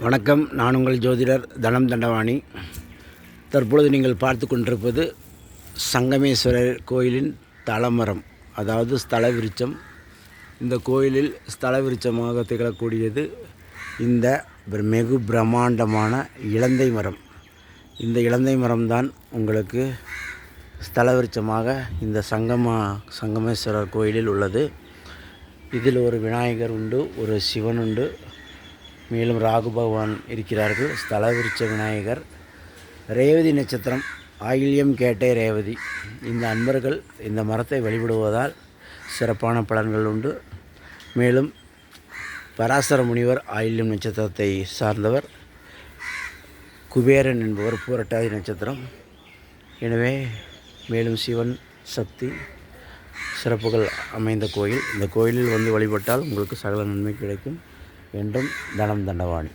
வணக்கம். நான் உங்கள் ஜோதிடர் தனம் தண்டவாணி. தற்பொழுது நீங்கள் பார்த்து கொண்டிருப்பது சங்கமேஸ்வரர் கோயிலின் தலமரம், அதாவது ஸ்தல விருட்சம். இந்த கோயிலில் ஸ்தல விருட்சமாக திகழக்கூடியது இந்த வெகு பிரம்மாண்டமான இலந்தை மரம். இந்த இலந்தை மரம்தான் உங்களுக்கு ஸ்தல விருட்சமாக இந்த சங்கமேஸ்வரர் கோயிலில் உள்ளது. இதில் ஒரு விநாயகர் உண்டு, ஒரு சிவன் உண்டு, மேலும் ராகு பகவான் இருக்கிறார்கள். ஸ்தல விருட்ச விநாயகர். ரேவதி நட்சத்திரம், ஆயில்யம் கேட்டை ரேவதி. இந்த அன்பர்கள் இந்த மரத்தை வழிபடுவதால் சிறப்பான பலன்கள் உண்டு. மேலும் பராசர முனிவர் ஆயில்யம் நட்சத்திரத்தை சார்ந்தவர். குபேரன் என்பவர் பூரட்டாதி நட்சத்திரம். எனவே மேலும் சிவன் சக்தி சிறப்புகள் அமைந்த கோயில். இந்த கோயிலில் வந்து வழிபட்டால் உங்களுக்கு சகல நன்மை கிடைக்கும். என்றும் தனம் தண்டவாணி.